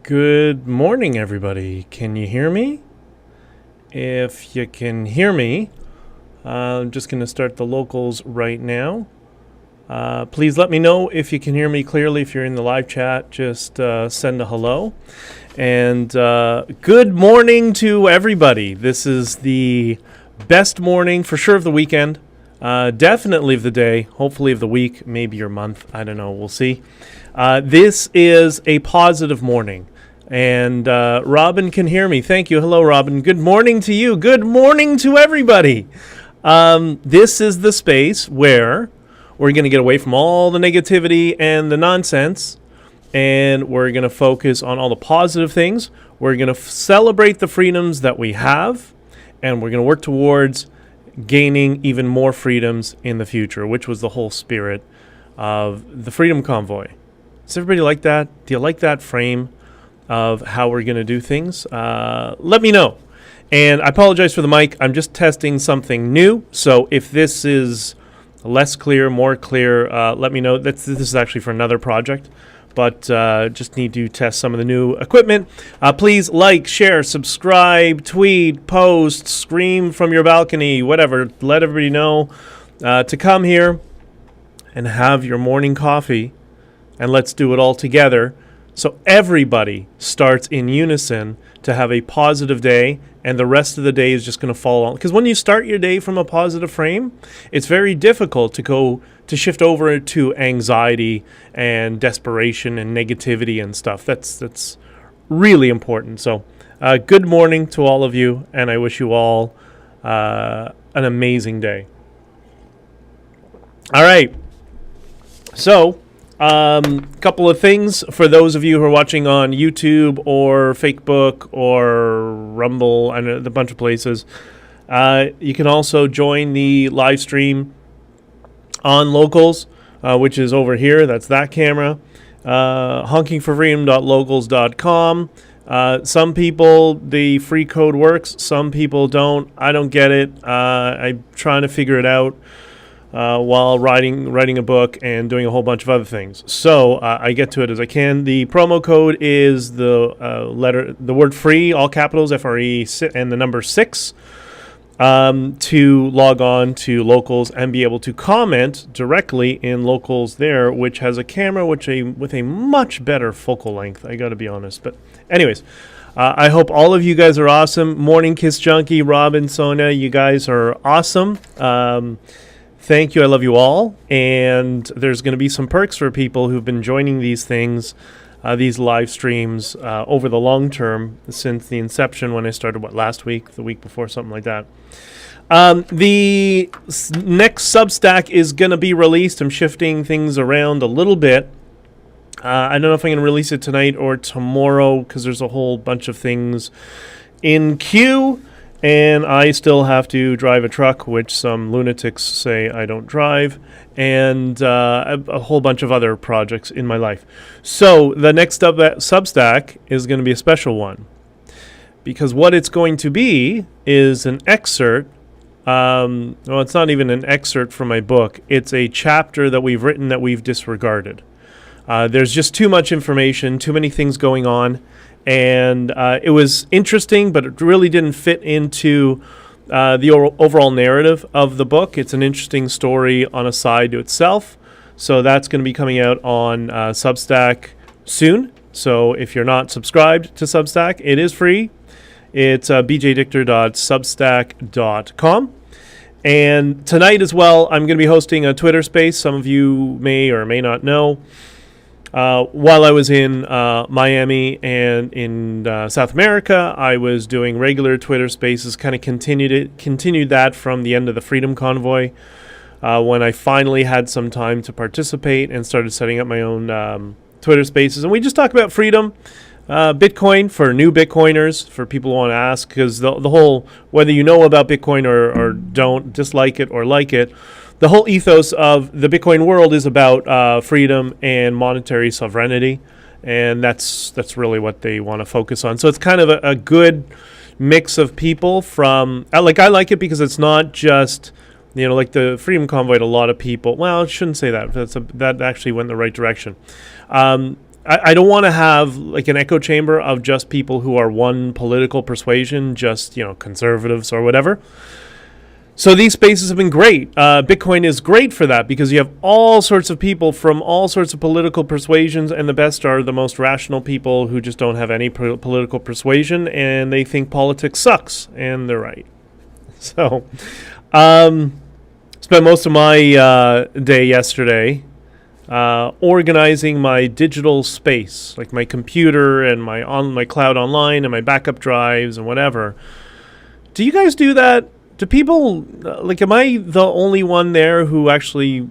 Good morning, everybody. Can you hear me? If you can hear me, I'm just going to start the locals right now. Please let me know if you can hear me clearly. If you're in the live chat, just send a hello. And good morning to everybody. This is the best morning for sure of the weekend. Definitely of the day, hopefully of the week, maybe your month. I don't know. We'll see. This is a positive morning. And Robin can hear me. Thank you. Hello, Robin. Good morning to you. Good morning to everybody. This is the space where we're going to get away from all the negativity and the nonsense, and we're going to focus on all the positive things. We're going to celebrate the freedoms that we have, and we're going to work towards gaining even more freedoms in the future, which was the whole spirit of the Freedom Convoy. Does everybody like that? Do you like that frame of how we're going to do things? Let me know. And I apologize for the mic. I'm just testing something new. So if this is less clear, more clear, let me know. This is actually for another project, but just need to test some of the new equipment. Please like, share, subscribe, tweet, post, scream from your balcony, whatever. Let everybody know to come here and have your morning coffee, and let's do it all together. So everybody starts in unison to have a positive day, and the rest of the day is just going to fall on. Because when you start your day from a positive frame, it's very difficult to shift over to anxiety and desperation and negativity and stuff. That's really important. So good morning to all of you, and I wish you all an amazing day. All right. So couple of things for those of you who are watching on YouTube or Facebook or Rumble and a bunch of places. You can also join the live stream on Locals, which is over here. That's that camera. honkingforfreedom.locals.com. Some people, the free code works. Some people don't. I don't get it. I'm trying to figure it out while writing a book and doing a whole bunch of other things. So I get to it as I can. The promo code is the word free, all capitals, FRE, and the number 6, to log on to Locals and be able to comment directly in Locals there, which has a camera with a much better focal length, I got to be honest. But anyways, I hope all of you guys are awesome. Morning Kiss Junkie, Robin, Sonia, you guys are awesome. Thank you. I love you all. And there's going to be some perks for people who've been joining these things, these live streams over the long term since the inception when I started, last week, the week before, something like that. The next Substack is going to be released. I'm shifting things around a little bit. I don't know if I'm going to release it tonight or tomorrow because there's a whole bunch of things in queue. And I still have to drive a truck, which some lunatics say I don't drive, and a whole bunch of other projects in my life. So the next Substack is going to be a special one, because what it's going to be is an excerpt. Well, it's not even an excerpt from my book. It's a chapter that we've written that we've disregarded. There's just too much information, too many things going on. And it was interesting, but it really didn't fit into the overall narrative of the book. It's an interesting story on a side to itself. So that's going to be coming out on Substack soon. So if you're not subscribed to Substack, it is free. It's bjdichter.substack.com. And tonight as well, I'm going to be hosting a Twitter space. Some of you may or may not know. While I was in Miami and in South America, I was doing regular Twitter Spaces. Kind of continued that from the end of the Freedom Convoy, when I finally had some time to participate and started setting up my own Twitter Spaces. And we just talk about freedom, Bitcoin for new Bitcoiners, for people who want to ask, because the whole, whether you know about Bitcoin or don't, dislike it or like it, the whole ethos of the Bitcoin world is about freedom and monetary sovereignty, and that's really what they want to focus on. So it's kind of a good mix of people from, I like it because it's not just, like the Freedom Convoy, a lot of people, well, I shouldn't say that. That actually went in the right direction. I don't want to have like an echo chamber of just people who are one political persuasion, just, conservatives or whatever. So these spaces have been great. Bitcoin is great for that because you have all sorts of people from all sorts of political persuasions, and the best are the most rational people who just don't have any political persuasion, and they think politics sucks, and they're right. So, spent most of my day yesterday organizing my digital space, like my computer and my cloud online and my backup drives and whatever. Do you guys do that? Do people, am I the only one there who actually,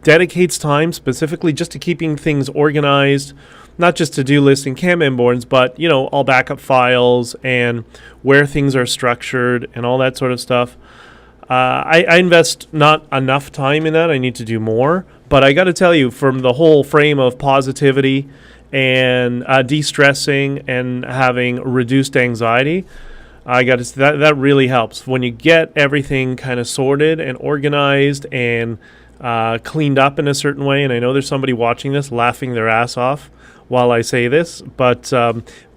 dedicates time specifically just to keeping things organized, not just to-do lists and Kanban boards, but, all backup files and where things are structured and all that sort of stuff? I invest not enough time in that. I need to do more. But I got to tell you, from the whole frame of positivity and de-stressing and having reduced anxiety, I got to that really helps when you get everything kind of sorted and organized and cleaned up in a certain way. And I know there's somebody watching this laughing their ass off while I say this, but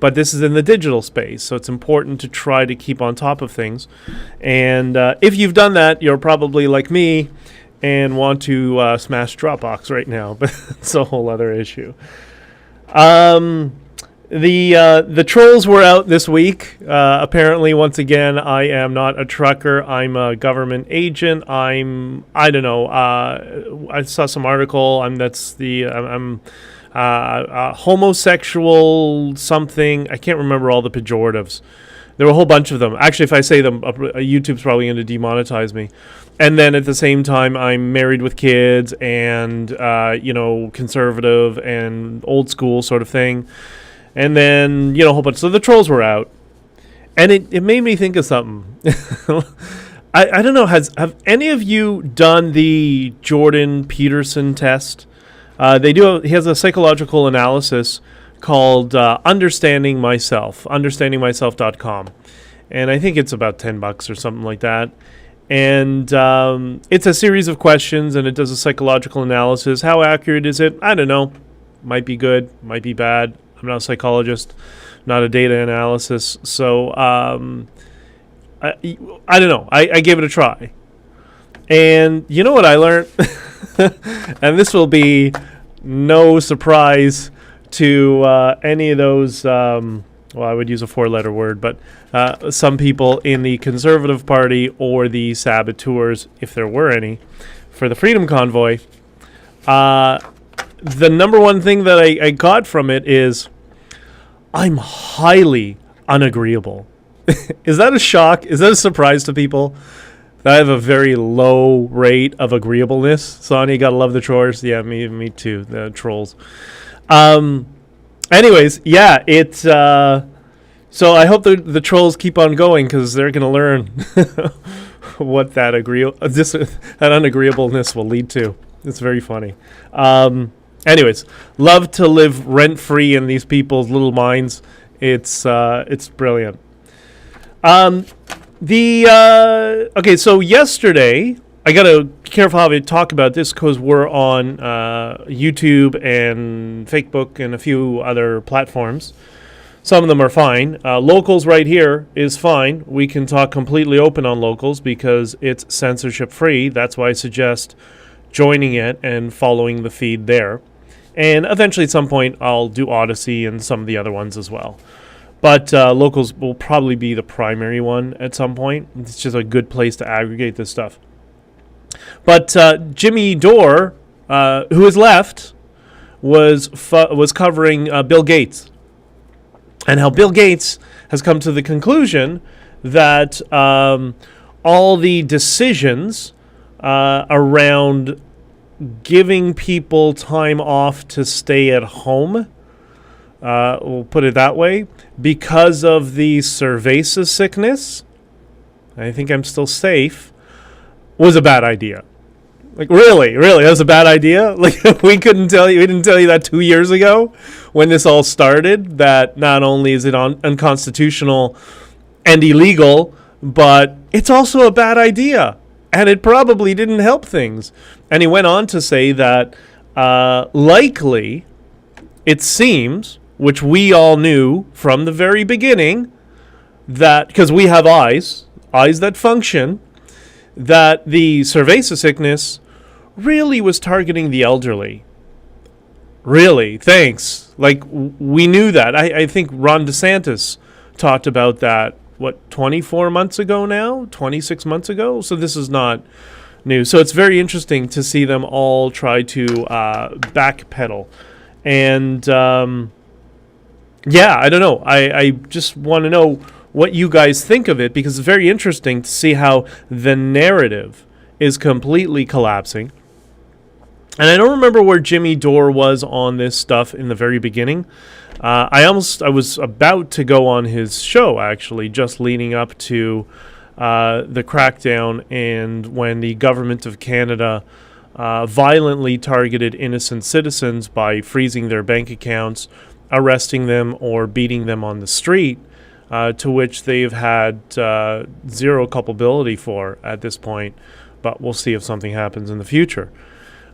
this is in the digital space, so it's important to try to keep on top of things. And if you've done that, you're probably like me and want to smash Dropbox right now, but it's a whole other issue. The trolls were out this week. Apparently, once again, I am not a trucker. I'm a government agent. I don't know. I saw some article. I'm homosexual something. I can't remember all the pejoratives. There were a whole bunch of them. Actually, if I say them, YouTube's probably going to demonetize me. And then at the same time, I'm married with kids and, conservative and old school sort of thing. And then, a whole bunch. So the trolls were out. And it made me think of something. I don't know. Have any of you done the Jordan Peterson test? He has a psychological analysis called Understanding Myself, understandingmyself.com. And I think it's about $10 or something like that. And it's a series of questions, and it does a psychological analysis. How accurate is it? I don't know. Might be good, might be bad. I'm not a psychologist, not a data analysis. So I don't know. I gave it a try. And you know what I learned? And this will be no surprise to any of those, I would use a four-letter word, but some people in the Conservative Party or the saboteurs, if there were any, for the Freedom Convoy. The number one thing that I got from it is I'm highly unagreeable. Is that a shock? Is that a surprise to people? I have a very low rate of agreeableness. Sonny, gotta love the trolls. Yeah, me too. The trolls. Anyways, yeah, it's so I hope the trolls keep on going because they're gonna learn what that unagreeableness will lead to. It's very funny. Anyways, love to live rent free in these people's little minds. It's brilliant. Okay, so yesterday, I gotta be careful how I talk about this because we're on YouTube and Facebook and a few other platforms. Some of them are fine. Locals right here is fine. We can talk completely open on Locals because it's censorship free. That's why I suggest joining it and following the feed there. And eventually at some point I'll do Odyssey and some of the other ones as well. But Locals will probably be the primary one at some point. It's just a good place to aggregate this stuff. But Jimmy Dore, who has left, was covering Bill Gates, and how Bill Gates has come to the conclusion that all the decisions around giving people time off to stay at home, we'll put it that way, because of the cerveza sickness, I think I'm still safe, was a bad idea. Like, really, that was a bad idea? Like, we didn't tell you that 2 years ago when this all started, that not only is it unconstitutional and illegal, but it's also a bad idea. And it probably didn't help things. And he went on to say that likely, it seems, which we all knew from the very beginning, that, because we have eyes that function, that the cerveza sickness really was targeting the elderly. Really, thanks. Like, we knew that. I think Ron DeSantis talked about that, 24 months ago now? 26 months ago? So this is not new. So it's very interesting to see them all try to backpedal. And, I don't know. I just want to know what you guys think of it, because it's very interesting to see how the narrative is completely collapsing. And I don't remember where Jimmy Dore was on this stuff in the very beginning. I was about to go on his show, actually, just leading up to the crackdown and when the government of Canada violently targeted innocent citizens by freezing their bank accounts, arresting them, or beating them on the street, to which they've had zero culpability for at this point. But we'll see if something happens in the future.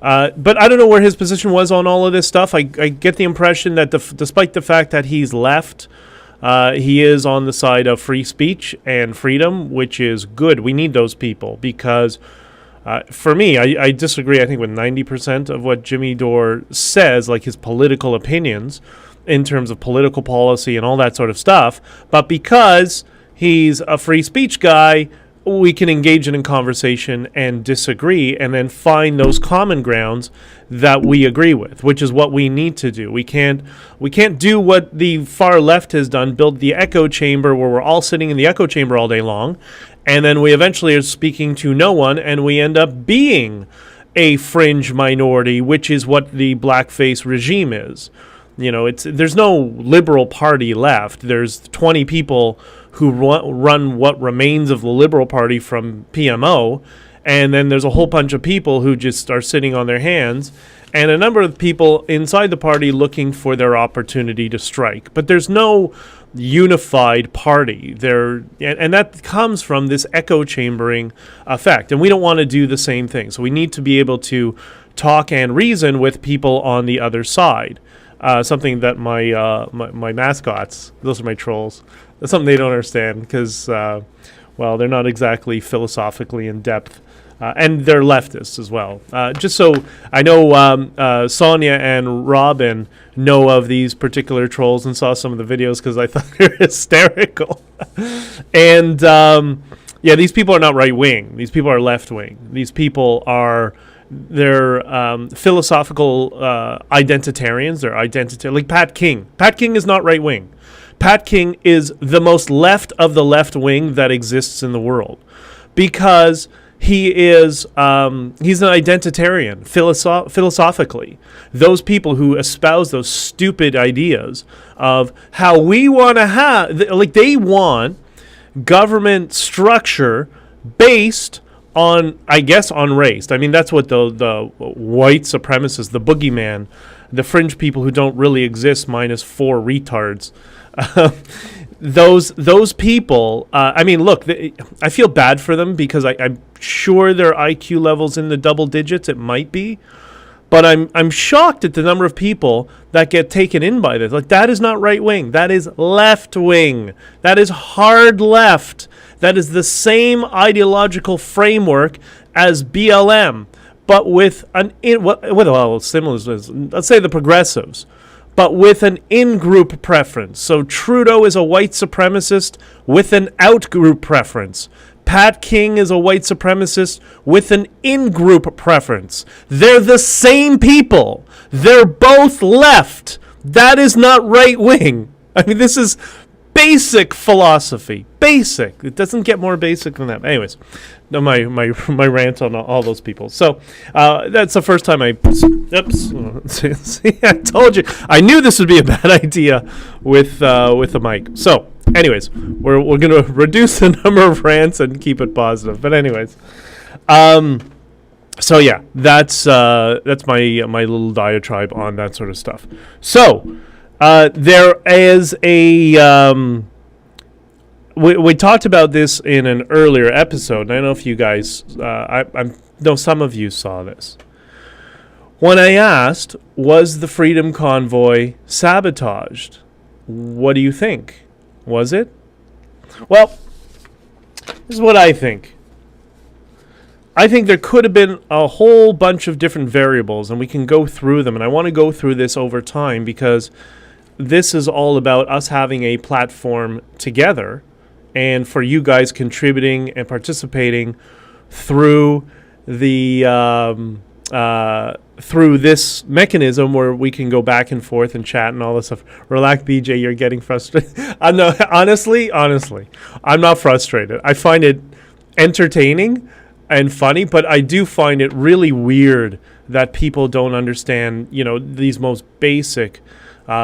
But I don't know where his position was on all of this stuff. I get the impression that despite the fact that he's left, he is on the side of free speech and freedom, which is good. We need those people because, for me, I disagree, I think, with 90% of what Jimmy Dore says, like his political opinions in terms of political policy and all that sort of stuff. But because he's a free speech guy, we can engage in conversation and disagree and then find those common grounds that we agree with, which is what we need to do. We can't do what the far left has done, build the echo chamber where we're all sitting in the echo chamber all day long, and then we eventually are speaking to no one, and we end up being a fringe minority, which is what the Blackface regime is. You know, there's no liberal party left. There's 20 people who run what remains of the Liberal Party from PMO, and then there's a whole bunch of people who just are sitting on their hands, and a number of people inside the party looking for their opportunity to strike. But there's no unified party there, and that comes from this echo chambering effect, and we don't want to do the same thing. So we need to be able to talk and reason with people on the other side. Something that my mascots, those are my trolls, that's something they don't understand because, they're not exactly philosophically in depth. And they're leftists as well. Just so I know, Sonia and Robin know of these particular trolls and saw some of the videos because I thought they were hysterical. And, these people are not right-wing. These people are left-wing. These people are... They're philosophical identitarians. They're like Pat King. Pat King is not right wing. Pat King is the most left of the left wing that exists in the world because he is he's an identitarian philosophically. Those people who espouse those stupid ideas of how we want to have, like they want government structure based on, I guess, on race. I mean, that's what the white supremacists, the boogeyman, the fringe people who don't really exist minus 4 retards, those people, I mean, look, I feel bad for them because I'm sure their IQ level's in the double digits. It might be. But I'm shocked at the number of people that get taken in by this. Like, that is not right wing. That is left wing. That is hard left. That is the same ideological framework as BLM, but with similar. Let's say the progressives, but with an in-group preference. So Trudeau is a white supremacist with an out-group preference. Pat King is a white supremacist with an in-group preference. They're the same people. They're both left. That is not right wing. I mean, this is basic philosophy. Basic. It doesn't get more basic than that. Anyways, no, my rant on all those people. So that's the first time oops. See, I told you. I knew this would be a bad idea with the mic. So, anyways, we're going to reduce the number of rants and keep it positive. But anyways, so yeah, that's my little diatribe on that sort of stuff. So there is a we talked about this in an earlier episode, and I don't know if you guys I know some of you saw this. When I asked, was the Freedom Convoy sabotaged? What do you think? Was it? Well, this is what I think. I think there could have been a whole bunch of different variables, and we can go through them. And I want to go through this over time because this is all about us having a platform together and for you guys contributing and participating through the through this mechanism where we can go back and forth and chat and all this stuff. Relax, BJ, you're getting frustrated. No, honestly, I'm not frustrated. I find it entertaining and funny, but I do find it really weird that people don't understand, these most basic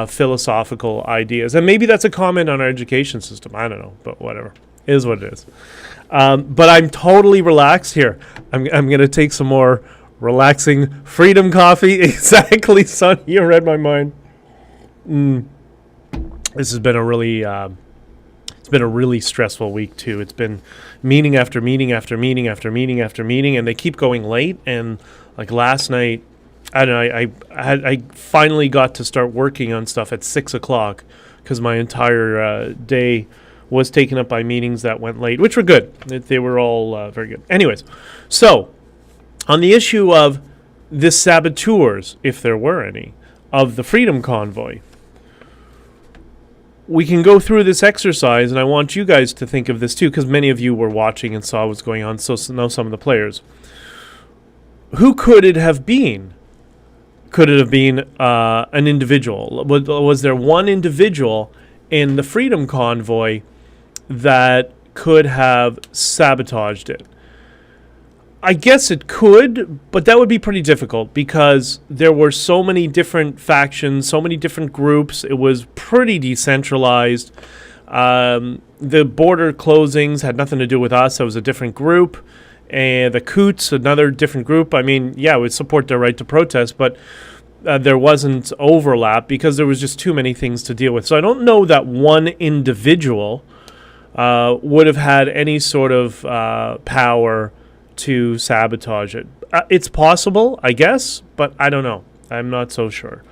philosophical ideas. And maybe that's a comment on our education system. I don't know, but whatever. It is what it is. But I'm totally relaxed here. I'm going to take some more relaxing freedom coffee. Exactly, son. You read my mind. This has been a really... It's been a really stressful week, too. It's been meeting after meeting after meeting after meeting after meeting, and they keep going late. And like last night, I don't know, I finally got to start working on stuff at 6 o'clock because my entire day was taken up by meetings that went late, which were good. They were all very good. Anyways, so on the issue of the saboteurs, if there were any, of the Freedom Convoy, we can go through this exercise, and I want you guys to think of this too, because many of you were watching and saw what's going on, so know some of the players. Who could it have been? Could it have been an individual? Was there one individual in the Freedom Convoy that could have sabotaged it? I guess it could, but that would be pretty difficult because there were so many different factions, so many different groups. It was pretty decentralized. The border closings had nothing to do with us. It was a different group. And the Coots, another different group. I mean, yeah, we support their right to protest, but there wasn't overlap because there was just too many things to deal with. So I don't know that one individual would have had any sort of power to sabotage it. It's possible, I guess, but I don't know. I'm not so sure.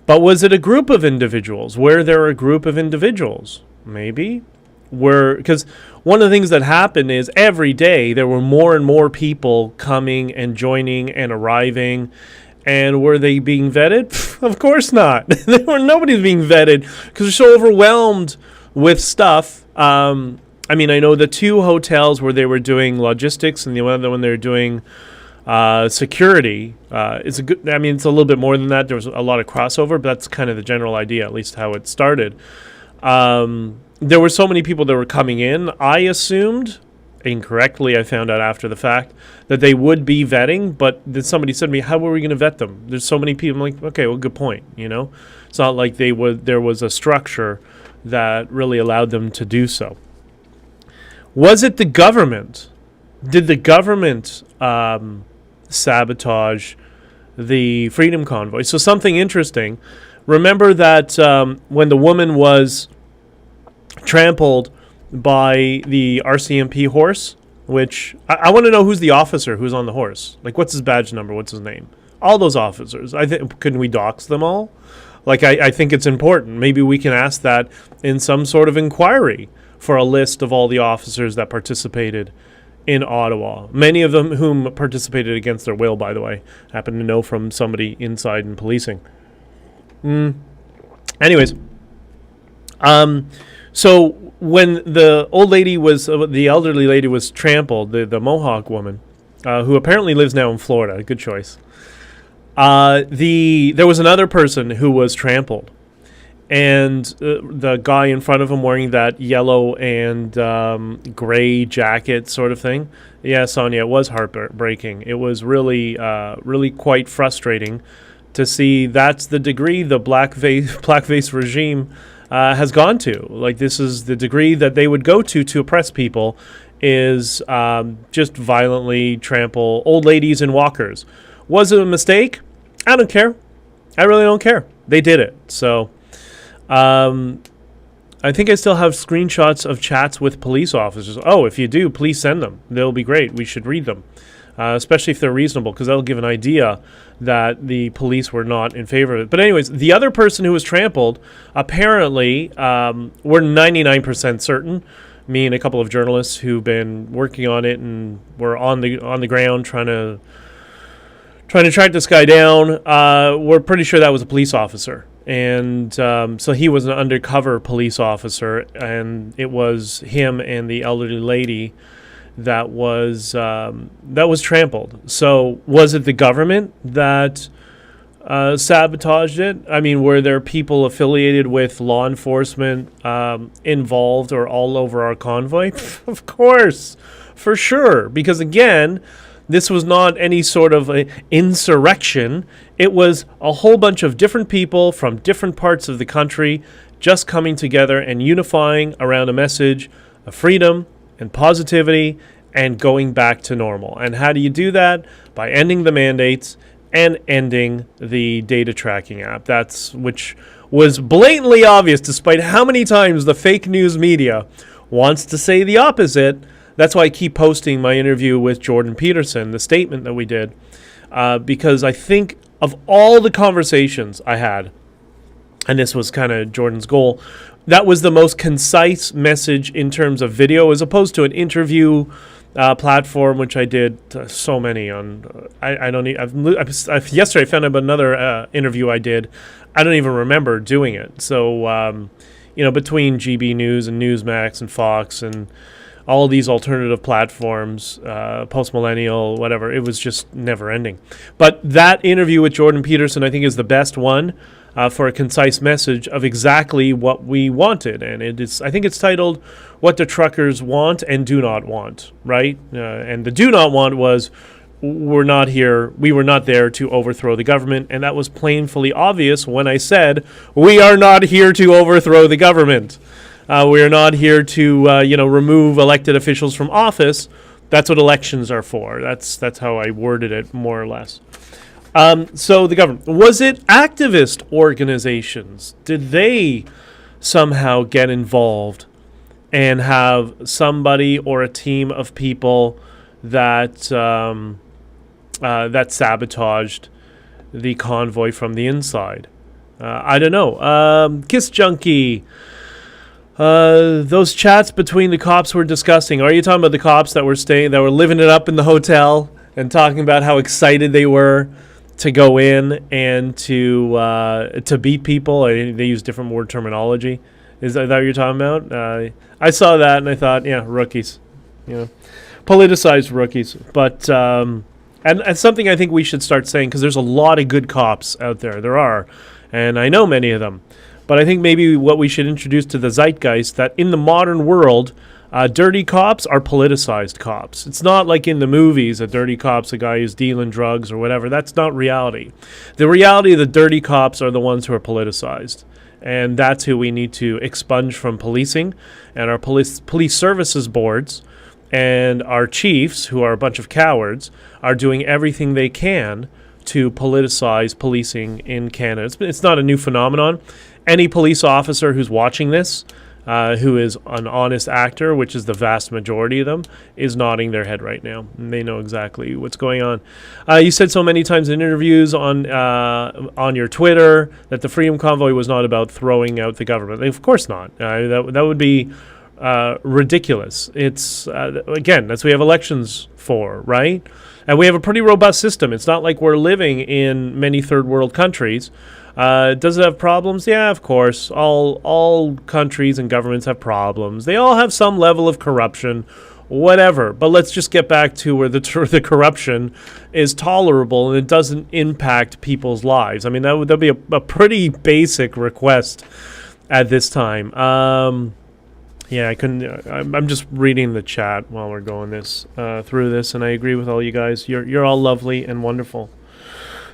But was it a group of individuals? Were there a group of individuals? Maybe. Because one of the things that happened is every day there were more and more people coming and joining and arriving. And were they being vetted? Of course not. Nobody's being vetted because they're so overwhelmed with stuff. I mean, I know the two hotels where they were doing logistics and the other one they were doing security. It's a little bit more than that. There was a lot of crossover, but that's kind of the general idea, at least how it started. There were so many people that were coming in. I assumed, incorrectly, I found out after the fact, that they would be vetting, but then somebody said to me, how were we going to vet them? There's so many people. I'm like, okay, well, good point, It's not like there was a structure that really allowed them to do so. Was it the government? Did the government sabotage the Freedom Convoy? So something interesting. Remember that when the woman was trampled by the RCMP horse, which I want to know who's the officer who's on the horse. Like, what's his badge number? What's his name? All those officers. Couldn't we dox them all? Like, I think it's important. Maybe we can ask that in some sort of inquiry for a list of all the officers that participated in Ottawa. Many of them whom participated against their will, by the way. Happen to know from somebody inside in policing. Anyways. So when the elderly lady was trampled, the Mohawk woman, who apparently lives now in Florida, good choice. There was another person who was trampled, and the guy in front of him wearing that yellow and gray jacket sort of thing. Yeah, Sonia, it was heartbreaking. It was really, really quite frustrating to see that's the degree the blackface regime has gone to. Like, this is the degree that they would go to oppress people, is just violently trample old ladies and walkers. Was it a mistake? I don't care. I really don't care. They did it. So I think I still have screenshots of chats with police officers. Oh, if you do, please send them. They'll be great. We should read them, especially if they're reasonable, because that'll give an idea that the police were not in favor of it. But anyways, the other person who was trampled, apparently, we're 99% certain, me and a couple of journalists who've been working on it and were on the ground trying to track this guy down, we're pretty sure that was a police officer. And so he was an undercover police officer, and it was him and the elderly lady that was trampled. So was it the government that sabotaged it? I mean, were there people affiliated with law enforcement involved or all over our convoy? Of course, for sure. Because again, this was not any sort of a insurrection. It was a whole bunch of different people from different parts of the country just coming together and unifying around a message of freedom and positivity and going back to normal. And how do you do that? By ending the mandates and ending the data tracking app. Which was blatantly obvious, despite how many times the fake news media wants to say the opposite. That's why I keep posting my interview with Jordan Peterson, the statement that we did, because I think of all the conversations I had, and this was kind of Jordan's goal, that was the most concise message in terms of video, as opposed to an interview platform, which I did so many on. Yesterday I found out about another interview I did. I don't even remember doing it. So, between GB News and Newsmax and Fox and all these alternative platforms, post-millennial, whatever, it was just never ending. But that interview with Jordan Peterson, I think, is the best one for a concise message of exactly what we wanted. And I think it's titled, What the Truckers Want and Do Not Want, right? And the do not want was, we were not there to overthrow the government. And that was plainly obvious when I said, we are not here to overthrow the government. We are not here to, remove elected officials from office. That's what elections are for. That's how I worded it, more or less. So the government, was it activist organizations? Did they somehow get involved and have somebody or a team of people that sabotaged the convoy from the inside? I don't know. Kiss Junkie. Those chats between the cops were disgusting. Are you talking about the cops that were living it up in the hotel and talking about how excited they were to go in and to beat people? They use different word terminology. Is that what you're talking about? I saw that and I thought, yeah, rookies, politicized rookies. But and something I think we should start saying, because there's a lot of good cops out there. There are, and I know many of them. But I think maybe what we should introduce to the zeitgeist, that in the modern world, dirty cops are politicized cops. It's not like in the movies, a dirty cop's a guy who's dealing drugs or whatever. That's not reality. The reality of the dirty cops are the ones who are politicized. And that's who we need to expunge from policing. And our police services boards and our chiefs, who are a bunch of cowards, are doing everything they can to politicize policing in Canada. It's not a new phenomenon. Any police officer who's watching this, who is an honest actor, which is the vast majority of them, is nodding their head right now. And they know exactly what's going on. You said so many times in interviews on your Twitter that the Freedom Convoy was not about throwing out the government. Of course not. That would be ridiculous. It's, again, that's what we have elections for, right? And we have a pretty robust system. It's not like we're living in many third world countries. Does it have problems? Yeah, of course. All countries and governments have problems. They all have some level of corruption whatever. But let's just get back to where the corruption is tolerable and it doesn't impact people's lives. I mean, that'd be a pretty basic request at this time. Yeah, I couldn't. I'm just reading the chat while we're going through this, and I agree with all you guys. You're all lovely and wonderful.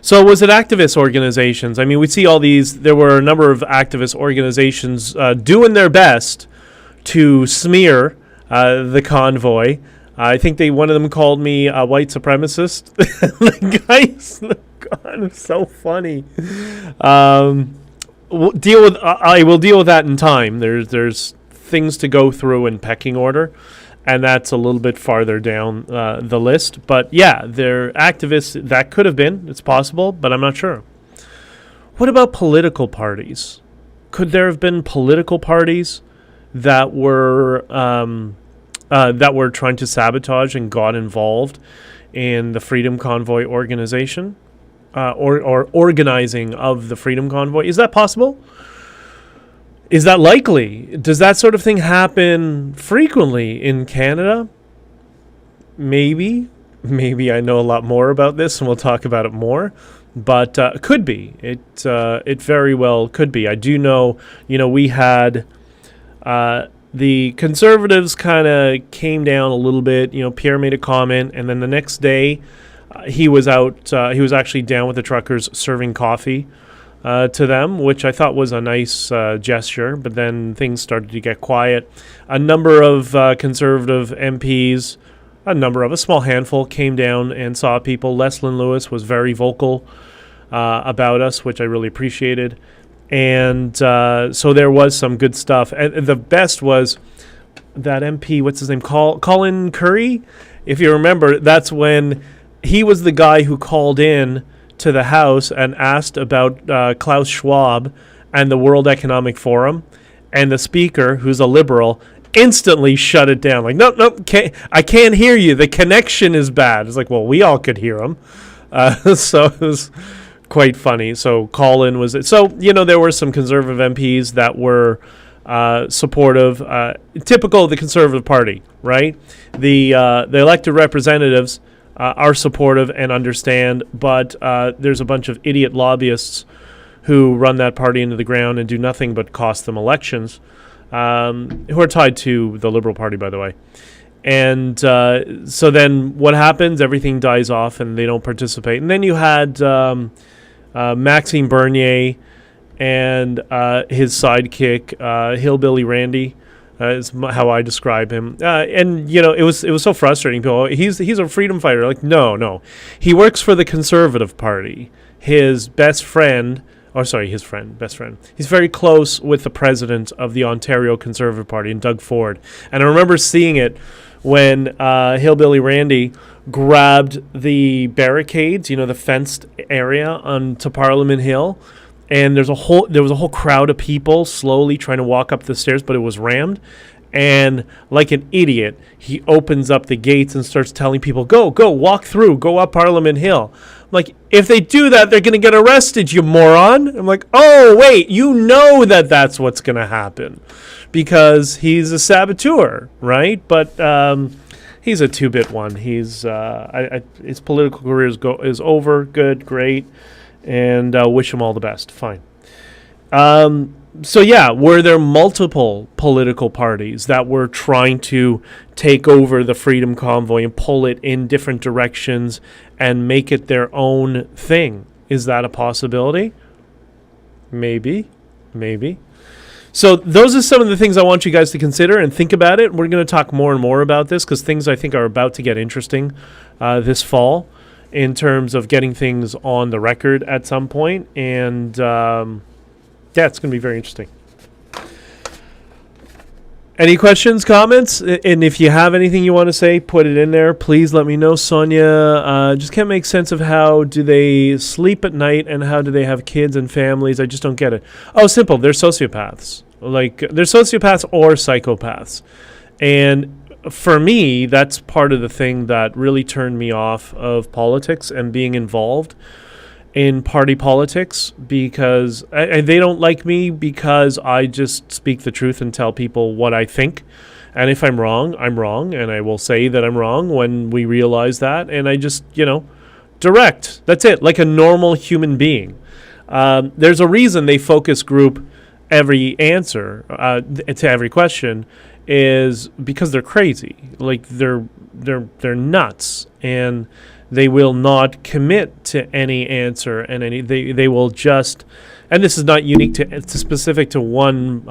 So was it activist organizations? I mean, we see all these. There were a number of activist organizations doing their best to smear the convoy. I think one of them called me a white supremacist. The guys, God, it's so funny. I will deal with that in time. There's things to go through in pecking order, and that's a little bit farther down the list. But yeah, they're activists. That could have been. It's possible, but I'm not sure. What about political parties? Could there have been political parties that were trying to sabotage and got involved in the Freedom Convoy organization, or organizing of the Freedom Convoy? Is that possible? Is that likely? Does that sort of thing happen frequently in Canada? Maybe. Maybe I know a lot more about this, and we'll talk about it more. But it could be. It very well could be. I do know, we had the Conservatives kind of came down a little bit. Pierre made a comment, and then the next day he was out. He was actually down with the truckers serving coffee to them, which I thought was a nice gesture, but then things started to get quiet. A number of Conservative MPs, a small handful, came down and saw people. Leslyn Lewis was very vocal about us, which I really appreciated. And so there was some good stuff. And the best was that MP, what's his name, Colin Curry? If you remember, that's when he was the guy who called in to the House and asked about Klaus Schwab and the World Economic Forum, and the speaker, who's a liberal, instantly shut it down. Like, nope, I can't hear you. The connection is bad. It's like, well, we all could hear him. So it was quite funny. So Colin was it. So, there were some Conservative MPs that were supportive, typical of the Conservative Party, right? The elected representatives are supportive and understand, but there's a bunch of idiot lobbyists who run that party into the ground and do nothing but cost them elections, who are tied to the Liberal Party, by the way. And so then what happens? Everything dies off and they don't participate. And then you had Maxime Bernier and his sidekick, Hillbilly Randy, is how I describe him. And it was so frustrating. People, he's a freedom fighter. Like, no. He works for the Conservative Party. His best friend, he's very close with the president of the Ontario Conservative Party, and Doug Ford. And I remember seeing it when Hillbilly Randy grabbed the barricades, the fenced area onto Parliament Hill. And there was a whole crowd of people slowly trying to walk up the stairs, but it was rammed. And like an idiot, he opens up the gates and starts telling people, go, walk through, go up Parliament Hill. I'm like, if they do that, they're going to get arrested, you moron. I'm like, oh, wait, that's what's going to happen because he's a saboteur, right? But he's a two-bit one. He's his political career is over. Good, great. And wish him all the best. Fine. So yeah, were there multiple political parties that were trying to take over the Freedom Convoy and pull it in different directions and make it their own thing? Is that a possibility? Maybe. So those are some of the things I want you guys to consider and think about it. We're going to talk more and more about this because things I think are about to get interesting this fall, in terms of getting things on the record at some point. And it's going to be very interesting. Any questions, comments? And if you have anything you want to say, put it in there. Please let me know. Sonia, just can't make sense of how do they sleep at night and how do they have kids and families. I just don't get it. Oh, simple. They're sociopaths. They're sociopaths or psychopaths. And for me, that's part of the thing that really turned me off of politics and being involved in party politics, because they don't like me because I just speak the truth and tell people what I think And if I'm wrong, I'm wrong, and I will say that I'm wrong when we realize that, and I just, direct. That's it, like a normal human being. There's a reason they focus group every answer to every question is because they're crazy. Like they're nuts, and they will not commit to any answer, and they will just. And this is not unique to specific to one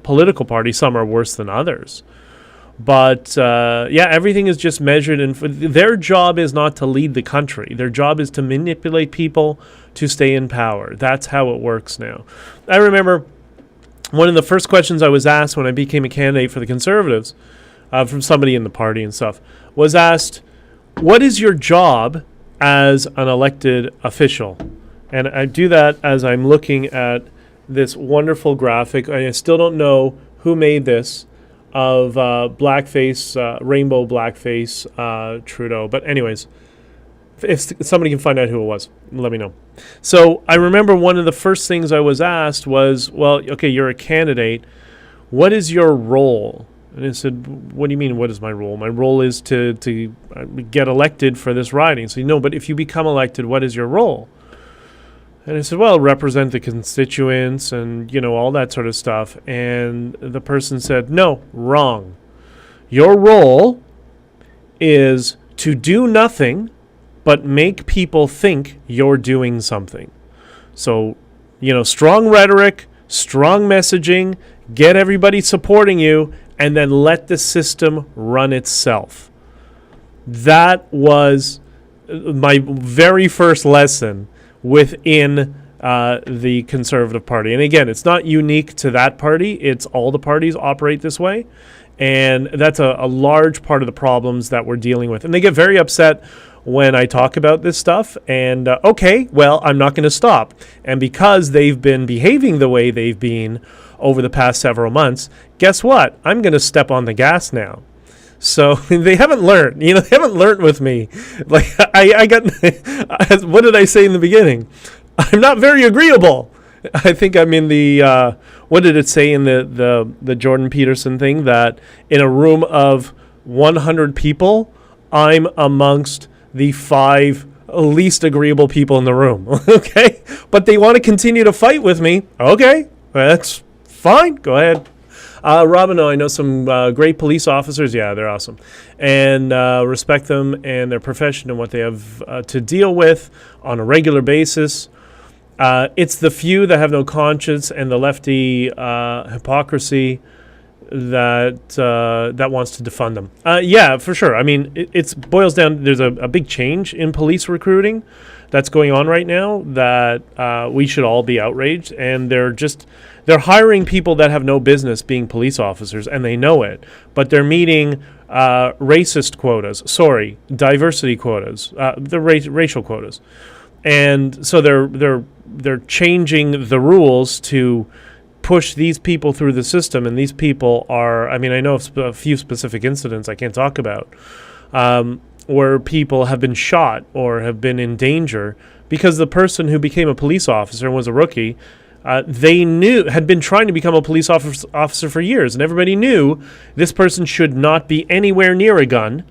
political party. Some are worse than others. But, everything is just measured. And their job is not to lead the country. Their job is to manipulate people to stay in power. That's how it works now. I remember one of the first questions I was asked when I became a candidate for the Conservatives, from somebody in the party and stuff, was asked, what is your job as an elected official? And I do that as I'm looking at this wonderful graphic. I still don't know who made this of blackface, rainbow blackface Trudeau. But anyways, if somebody can find out who it was, let me know. So I remember one of the first things I was asked was, well, okay, you're a candidate. What is your role? And I said, what do you mean, what is my role? My role is to get elected for this riding. So, no, but if you become elected, what is your role? And I said, well, represent the constituents and, all that sort of stuff. And the person said, no, wrong. Your role is to do nothing but make people think you're doing something. So, strong rhetoric, strong messaging, get everybody supporting you, and then let the system run itself. That was my very first lesson within the Conservative Party. And again, it's not unique to that party. It's all the parties operate this way. And that's a large part of the problems that we're dealing with. And they get very upset when I talk about this stuff. And okay, well, I'm not going to stop. And because they've been behaving the way they've been over the past several months, guess what? I'm going to step on the gas now. So they haven't learned, they haven't learned with me. Like I got, what did I say in the beginning? I'm not very agreeable. I think I'm in the, what did it say in the Jordan Peterson thing, that in a room of 100 people, I'm amongst the 5 least agreeable people in the room. Okay. But they want to continue to fight with me. Okay. That's fine. Go ahead. Robin, I know some great police officers. Yeah, they're awesome. And respect them and their profession and what they have to deal with on a regular basis. It's the few that have no conscience and the lefty hypocrisy that wants to defund them. Yeah, for sure. I mean, it boils down, there's a big change in police recruiting that's going on right now that we should all be outraged. And they're hiring people that have no business being police officers, and they know it. But they're meeting diversity quotas, the racial quotas. And so they're changing the rules to push these people through the system, and these people are, I mean, I know of a few specific incidents I can't talk about, where people have been shot or have been in danger because the person who became a police officer and was a rookie, they had been trying to become a police officer for years, and everybody knew this person should not be anywhere near a gun.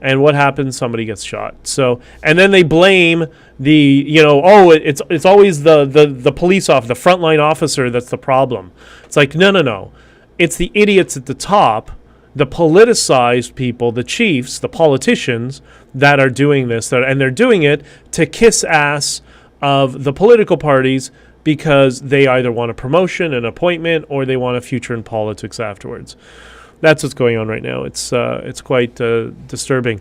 And what happens? Somebody gets shot. So, and then they blame it's always the police officer, the frontline officer that's the problem. It's like, no. It's the idiots at the top, the politicized people, the chiefs, the politicians that are doing this. And they're doing it to kiss ass of the political parties because they either want a promotion, an appointment, or they want a future in politics afterwards. That's what's going on right now. It's quite disturbing.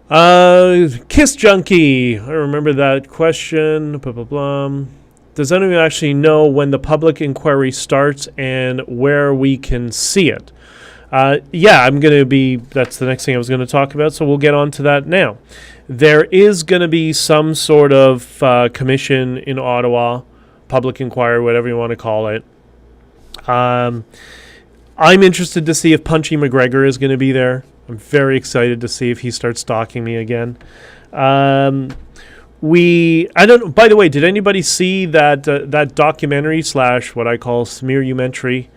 Kiss junkie. I remember that question. Blah, blah, blah. Does anyone actually know when the public inquiry starts and where we can see it? Yeah, that's the next thing I was going to talk about, so we'll get on to that now. There is going to be some sort of commission in Ottawa, public inquiry, whatever you want to call it. I'm interested to see if Punchy McGregor is going to be there. I'm very excited to see if he starts stalking me again. I don't know. By the way, did anybody see that documentary / what I call smear-umentary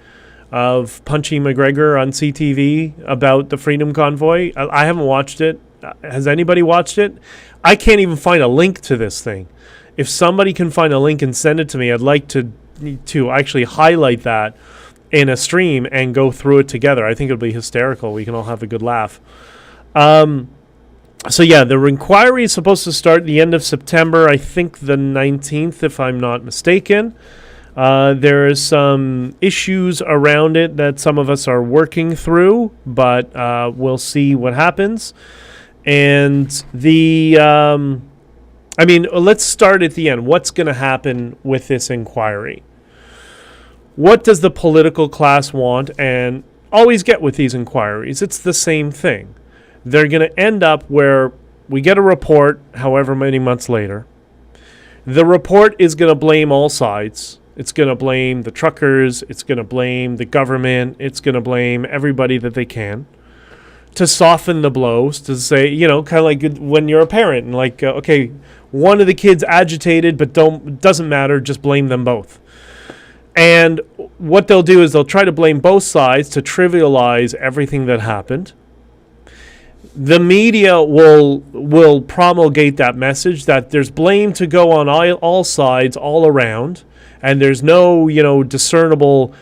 of Punchy McGregor on CTV about the Freedom Convoy. I haven't watched it. Has anybody watched it? I can't even find a link to this thing. If somebody can find a link and send it to me, I'd like to actually highlight that in a stream and go through it together. I think it'll be hysterical. We can all have a good laugh. So yeah, the inquiry is supposed to start the end of September, I think the 19th, if I'm not mistaken. There is some issues around it that some of us are working through, but we'll see what happens. And let's start at the end. What's going to happen with this inquiry? What does the political class want and always get with these inquiries? It's the same thing. They're going to end up where we get a report however many months later. The report is going to blame all sides. It's going to blame the truckers. It's going to blame the government. It's going to blame everybody that they can to soften the blows, to say, kind of like when you're a parent and like, okay, one of the kids agitated, but doesn't matter, just blame them both. And what they'll do is they'll try to blame both sides to trivialize everything that happened. The media will promulgate that message that there's blame to go on all sides, all around, and there's no, discernible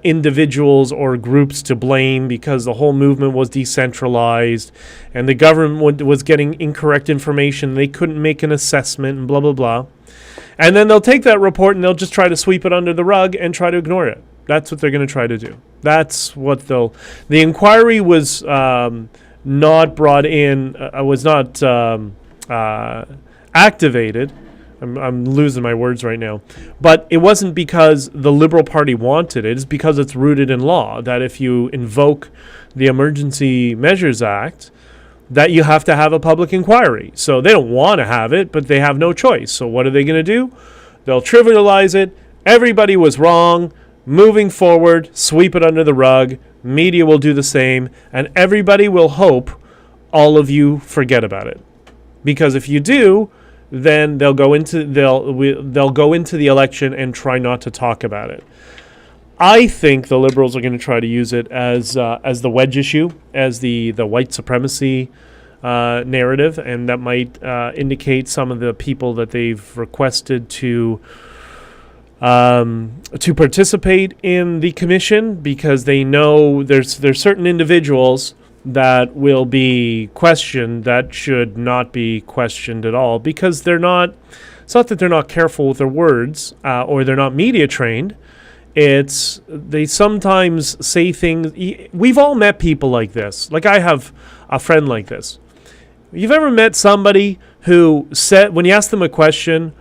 individuals or groups to blame because the whole movement was decentralized and the government was getting incorrect information. They couldn't make an assessment and blah, blah, blah. And then they'll take that report and they'll just try to sweep it under the rug and try to ignore it. That's what they're going to try to do. That's what the inquiry was not brought in, was not activated. I'm losing my words right now. But it wasn't because the Liberal Party wanted it. It's because it's rooted in law that if you invoke the Emergency Measures Act, that you have to have a public inquiry. So they don't want to have it, but they have no choice. So what are they going to do? They'll trivialize it. Everybody was wrong. Moving forward, sweep it under the rug. Media will do the same. And everybody will hope all of you forget about it. Because if you do, then they'll go into the election and try not to talk about it. I think the Liberals are going to try to use it as the wedge issue, as the white supremacy narrative, and that might indicate some of the people that they've requested to participate in the commission, because they know there's certain individuals that will be questioned that should not be questioned at all, because it's not that they're not careful with their words or they're not media trained. It's they sometimes say things. We've all met people like this. Like I have a friend like this. You've ever met somebody who said, when you ask them a question,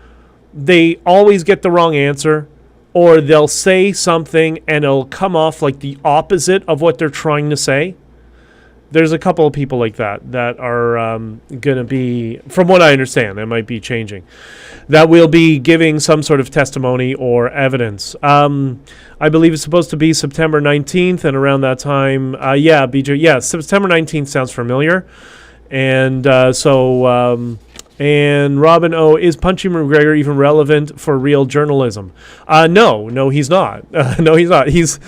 they always get the wrong answer, or they'll say something and it'll come off like the opposite of what they're trying to say? There's a couple of people like that are going to be, from what I understand, that might be changing, that will be giving some sort of testimony or evidence. I believe it's supposed to be September 19th, and around that time, September 19th sounds familiar. And and Robin O, is Punchy McGregor even relevant for real journalism? No, he's not. No, he's not. He's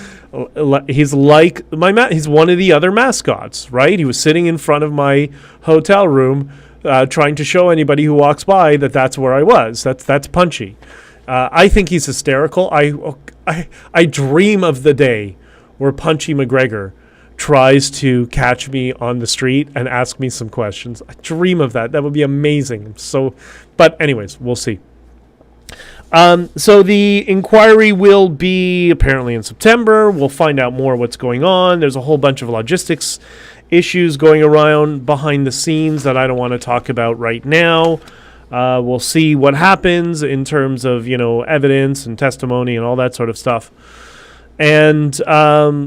like he's one of the other mascots, right? He was sitting in front of my hotel room, trying to show anybody who walks by that that's where I was. That's Punchy. I think he's hysterical. I dream of the day where Punchy McGregor tries to catch me on the street and ask me some questions. I dream of that. That would be amazing. But anyways, we'll see. So the inquiry will be apparently in September. We'll find out more what's going on. There's a whole bunch of logistics issues going around behind the scenes that I don't want to talk about right now. We'll see what happens in terms of, evidence and testimony and all that sort of stuff. And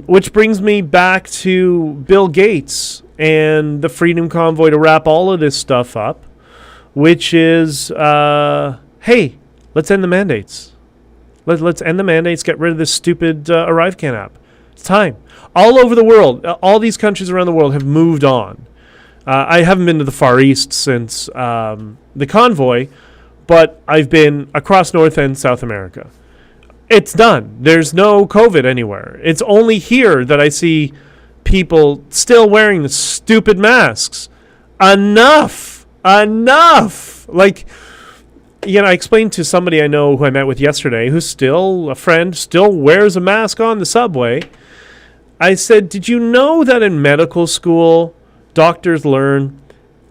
which brings me back to Bill Gates and the Freedom Convoy to wrap all of this stuff up, which is, hey, let's end the mandates. Let's end the mandates, get rid of this stupid ArriveCan app. It's time. All over the world, all these countries around the world have moved on. I haven't been to the Far East since the convoy, but I've been across North and South America. It's done. There's no COVID anywhere. It's only here that I see people still wearing the stupid masks. Enough. Like, I explained to somebody I know who I met with yesterday, who's still a friend, still wears a mask on the subway. I said, did you know that in medical school, doctors learn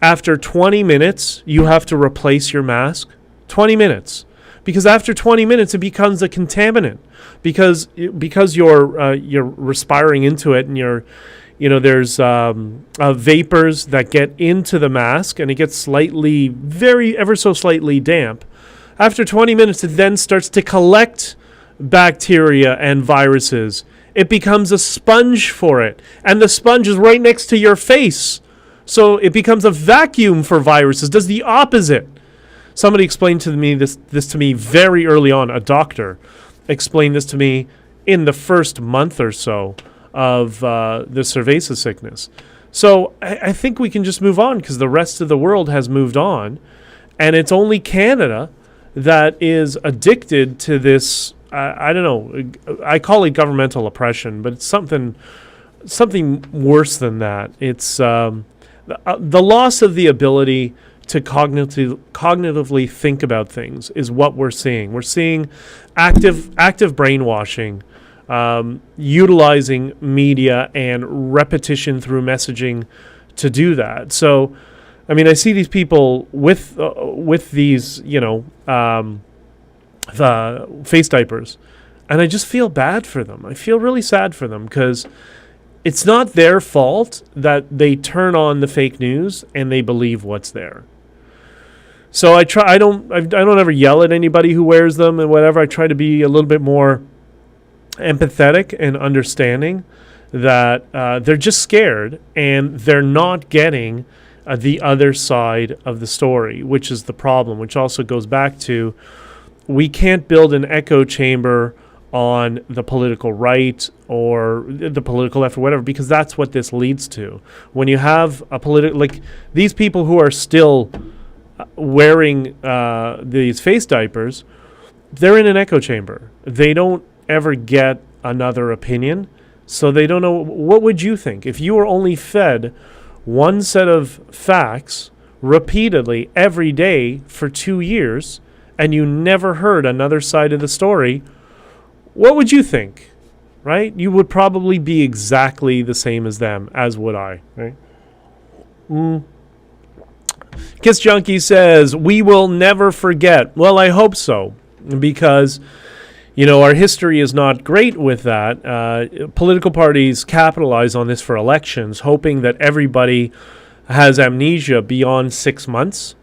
after 20 minutes, you have to replace your mask? 20 minutes. Because after 20 minutes, it becomes a contaminant. Because you're respiring into it, and there's vapors that get into the mask, and it gets ever so slightly damp. After 20 minutes, it then starts to collect bacteria and viruses. It becomes a sponge for it, and the sponge is right next to your face. So it becomes a vacuum for viruses. Does the opposite. Somebody explained to me this to me very early on. A doctor explained this to me in the first month or so of the cerveza sickness. So I think we can just move on because the rest of the world has moved on, and it's only Canada that is addicted to this. I don't know. I call it governmental oppression, but it's something worse than that. It's the loss of the ability to cognitively think about things is what we're seeing. We're seeing active brainwashing, utilizing media and repetition through messaging to do that. So, I mean, I see these people with these, the face diapers, and I just feel bad for them. I feel really sad for them because it's not their fault that they turn on the fake news and they believe what's there. So I don't ever yell at anybody who wears them and whatever. I try to be a little bit more empathetic and understanding that they're just scared and they're not getting the other side of the story, which is the problem, which also goes back to we can't build an echo chamber on the political right or the political left or whatever, because that's what this leads to. When you have a like these people who are still wearing these face diapers, they're in an echo chamber. They don't ever get another opinion, so they don't know. What would you think if you were only fed one set of facts repeatedly every day for 2 years and you never heard another side of the story? What would you think, right? You would probably be exactly the same as them, as would I, right? Kiss Junkie says, we will never forget. Well, I hope so, because, our history is not great with that. Political parties capitalize on this for elections, hoping that everybody has amnesia beyond 6 months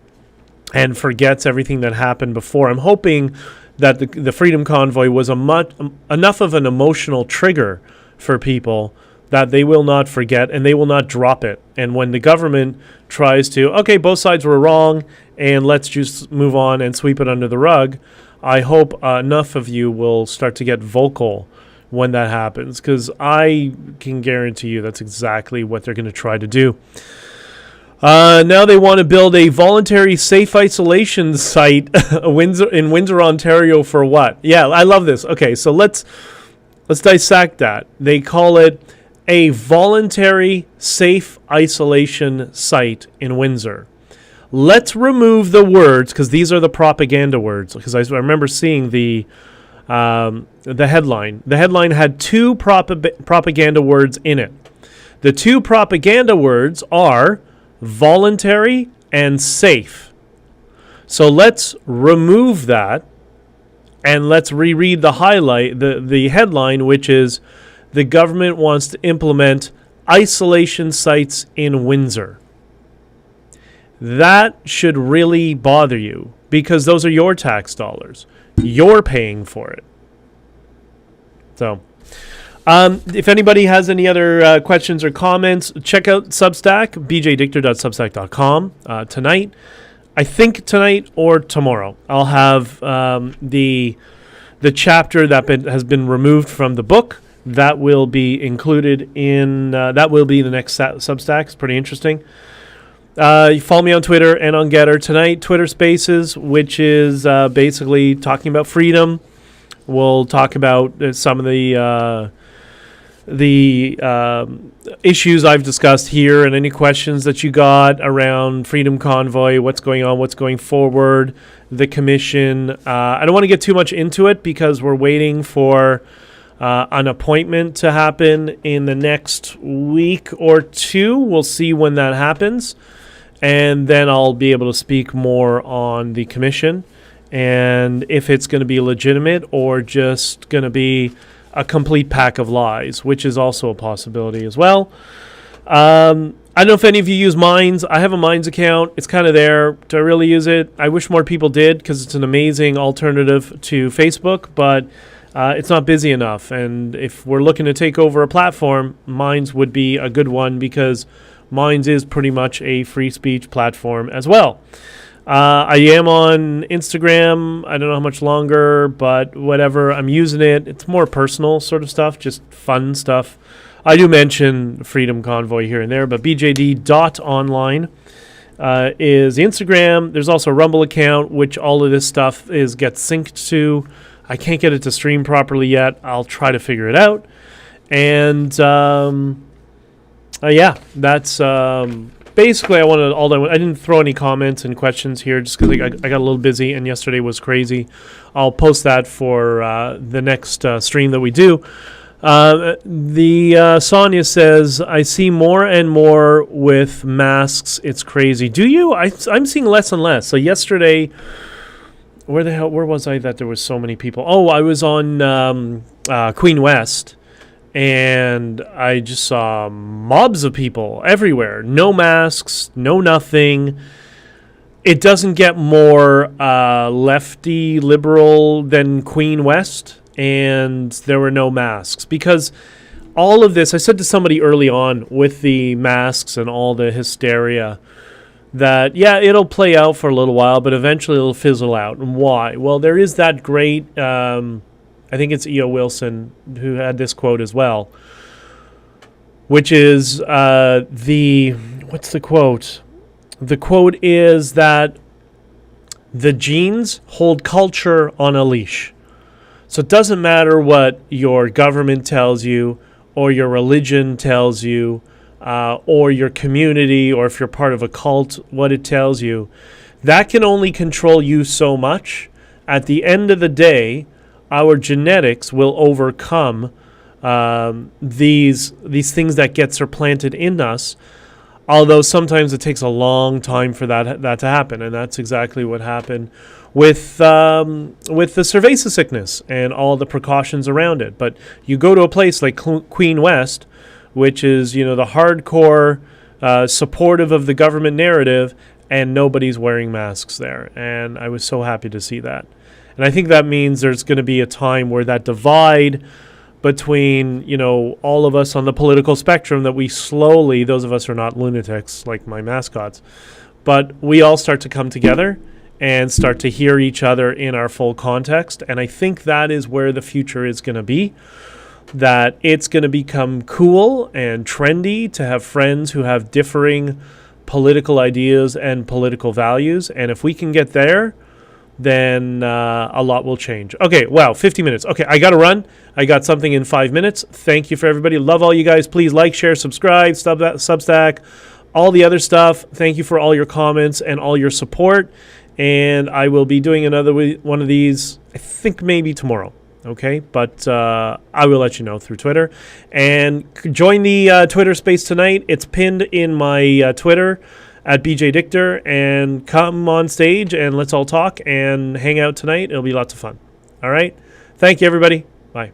and forgets everything that happened before. I'm hoping that the Freedom Convoy was enough of an emotional trigger for people that they will not forget and they will not drop it. And when the government tries to, okay, both sides were wrong and let's just move on and sweep it under the rug, I hope enough of you will start to get vocal when that happens, because I can guarantee you that's exactly what they're going to try to do. Now they want to build a voluntary safe isolation site in Windsor, Ontario for what? Yeah, I love this. Okay, so let's dissect that. They call it a voluntary safe isolation site in Windsor. Let's remove the words, because these are the propaganda words, because I remember seeing the headline. The headline had two propaganda words in it. The two propaganda words are voluntary and safe. So let's remove that and let's reread the headline, which is the government wants to implement isolation sites in Windsor. That should really bother you, because those are your tax dollars. You're paying for it. So if anybody has any other questions or comments, check out Substack, BJdichter.substack.com tonight. I think tonight or tomorrow I'll have the chapter that has been removed from the book. That will be included in, that will be the next Substack. It's pretty interesting. You follow me on Twitter and on Getter tonight. Twitter Spaces, which is basically talking about freedom. We'll talk about some of the issues I've discussed here, and any questions that you got around Freedom Convoy, what's going on, what's going forward, the commission. I don't want to get too much into it because we're waiting for an appointment to happen in the next week or two. We'll see when that happens, and then I'll be able to speak more on the commission and if it's going to be legitimate or just going to be a complete pack of lies, which is also a possibility as well. I don't know if any of you use Minds. I have a Minds account. It's kind of there. Do I really use it? I wish more people did because it's an amazing alternative to Facebook, but it's not busy enough. And if we're looking to take over a platform, Minds would be a good one because Minds is pretty much a free speech platform as well. I am on Instagram. I don't know how much longer, but whatever. I'm using it. It's more personal sort of stuff, just fun stuff. I do mention Freedom Convoy here and there, but BJD.online is the Instagram. There's also a Rumble account, which all of this stuff gets synced to. I can't get it to stream properly yet. I'll try to figure it out. And yeah, that's basically I didn't throw any comments and questions here just because I got a little busy and yesterday was crazy. I'll post that for the next stream that we do. Sonia says, I see more and more with masks. It's crazy. Do you? I'm seeing less and less. So yesterday, where was I that there was so many people? Oh, I was on Queen West, and I just saw mobs of people everywhere. No masks, no nothing. It doesn't get more lefty liberal than Queen West, and there were no masks. Because all of this, I said to somebody early on with the masks and all the hysteria, that, yeah, it'll play out for a little while, but eventually it'll fizzle out. And why? Well, there is that great, I think it's E.O. Wilson who had this quote as well, which is what's the quote? The quote is that the genes hold culture on a leash. So it doesn't matter what your government tells you or your religion tells you, or your community, or if you're part of a cult, what it tells you. That can only control you so much. At the end of the day, our genetics will overcome these things that get supplanted in us, although sometimes it takes a long time for that to happen, and that's exactly what happened with the cerveza sickness and all the precautions around it. But you go to a place like Queen West, which is, the hardcore supportive of the government narrative, and nobody's wearing masks there. And I was so happy to see that. And I think that means there's going to be a time where that divide between, all of us on the political spectrum, that we slowly, those of us who are not lunatics like my mascots, but we all start to come together and start to hear each other in our full context. And I think that is where the future is going to be. That it's going to become cool and trendy to have friends who have differing political ideas and political values. And if we can get there, then a lot will change. Okay, wow, 50 minutes. Okay, I got to run. I got something in 5 minutes. Thank you for everybody. Love all you guys. Please like, share, subscribe, Substack, all the other stuff. Thank you for all your comments and all your support. And I will be doing another one of these, I think maybe tomorrow. Okay, but I will let you know through Twitter. And join the Twitter space tonight. It's pinned in my Twitter at BJdichter. And come on stage and let's all talk and hang out tonight. It'll be lots of fun. All right. Thank you, everybody. Bye.